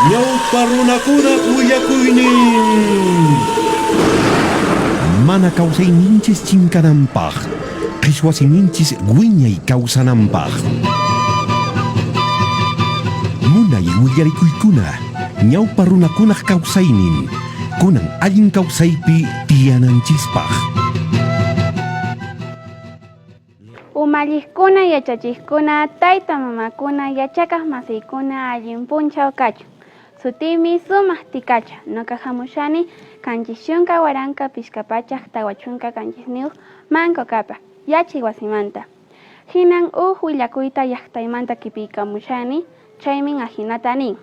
Ñawpa runakuna willakuynin. Mana kawsayninchis chinkananpaq, qhichwasininchis wiñay kawsananpaq. Munay willarikuykuna, ñawpa runakunaq kawsaynin, kunan allin kawsaypi tiyananchispaq. Umalliqkuna yachachiqkuna, tayta mamakuna, yachakaq masiykuna allin punchaw kachun. Sutimi sumaq tikacha, nuqa hamushani kanchis chunka waranka piskapachaq tawachunka kanchis niuq manku kapaq, yachay wasimanta. Hinan willakuyta llaqtaymanta qipiykamushani, chaymin ahinata nin.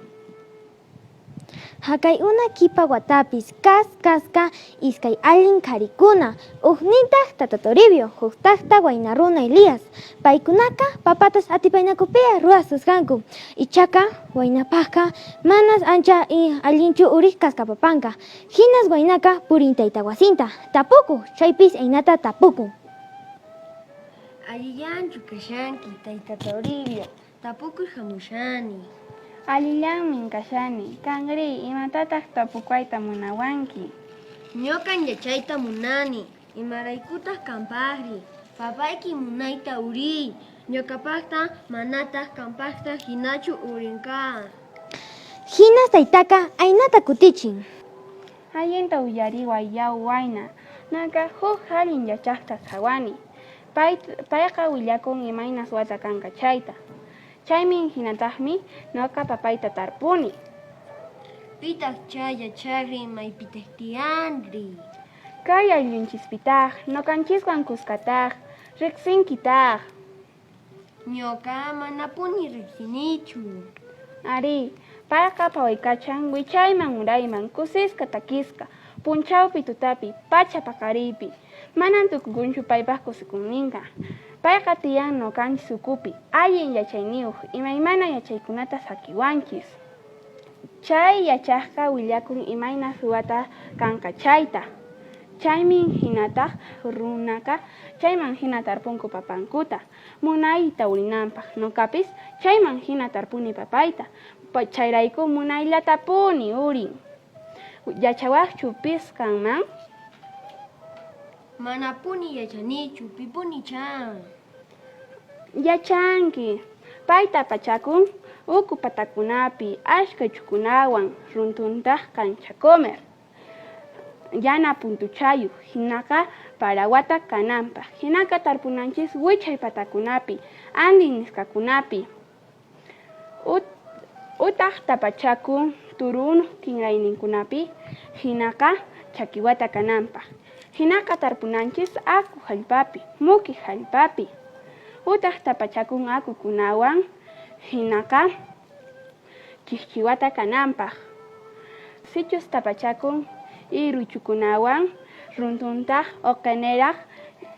Hakay una kipa watapis, kaska iskay allin karikuna, uqnintaq Tata Toribio, huqtaqta wayna runa Elías. Paykunaka papatas atipaynakupia ruwasusqanku. Ichaqa waynapaqqa manas ancha allinchu uriq kasqa papanqa. Hinas waynaka purin tayta wasinta, tapuku, chaypis aynata tapuku. Allillanchu kashanki tayta Toribio, tapukuq hamushani. Allillanmin kashani, kanri imatataq tapukayta munawanki. Ñuqan yachayta munani, imaraykutaq kanpaqri, papayki munayta uriy, ñuqapaqta manataq kanpaqta hinachu urinqa. Hinas taytaqa aynata kutichin. Allinta willariwa yaw wayna, naqa huk allin yachaqta qhawani. Payqa willakun imaynas wata kanqa chayta. Chaymin hinataqmi nuqa papayta tarpuni. Pitaq chay yachaqri maypitaq tiyanri. Kay allinchispitaq, nuqanchiswan kuskataq, riqsinkitaq. Ñuqa manapuni riqsinichu. Ari, payqa phawaykachan wichayman urayman kusisqa takisqa, punchawpi tutapi, pacha paqariypi. Manan tukukunchu paypaq kusikunninqa. Payqa tiyan nuqanchis ukupi, allin yachayniyuq, imaymana yachaykunata sakiwanchis. Chay yachaqqa willakun imaynas wata kanqa chayta. Chaymin hinataq runaqa chayman hina tarpunku papankuta, munayta urinanpaq. Nuqapis chayman hina tarpuni papayta, chayrayku munayllata puni urin. Yachawaqchu pis kanman? Manapuni yachanichu, pipuni chan. Yachanki, payta pachakun uku patakunapi, ashka chukunawan, runtuntaq kanchakumer. Yana puntuchayuq, hinaka parawata kananpaq, hinaka tarpunanchis wichay patakunapi, andin niskakunapi. Utaq tapachakun turun tinrayninkunapi, hinaka chakiwata kananpaq. Hinaka tarpunanchis aku hallpapi, muki hallpapi. Utaq tapachakun akukunawan, hinaka chichiwata kananpaq. Sichus tapachakun iruchukunawan, runtuntaq oqeneraq,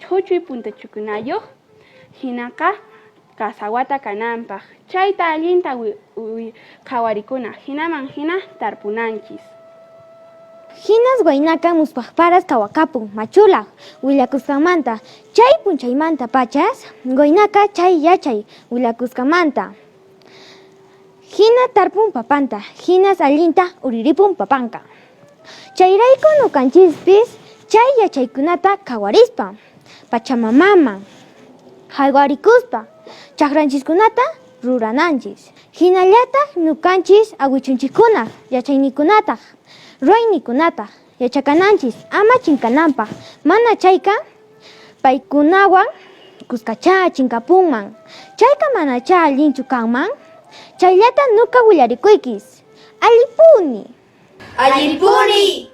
huchuy puntachukunayuq, hinaka kasawata kananpaq. Chayta allinta qhawarikuna, hinaman hina tarpunanchis. Hinas waynaka muspaqparas kawakapun, machulaq, willakusqanmanta. Chay punchaymanta pachas, waynaka chay yachay willakusqanmanta. Hina tarpun papanta, hinas allinta uriripun papanka. Chayrayku nuqanchispis chay yachaykunata kawarispa, pachamamaman, hallwarikuspa, chaqranchiskunata rurananchis. Hinallataq nuqanchis awichunchikkunaq yachaynikunataq, ruwaynikunataq yachakananchis ama chinkananpaq. Mana chayqa paykunawan kuskachá chinkapunman. Chayqa manachá allinchu kanman. Chayllata nuqa willarikuykis. Allipuni. Allipuni!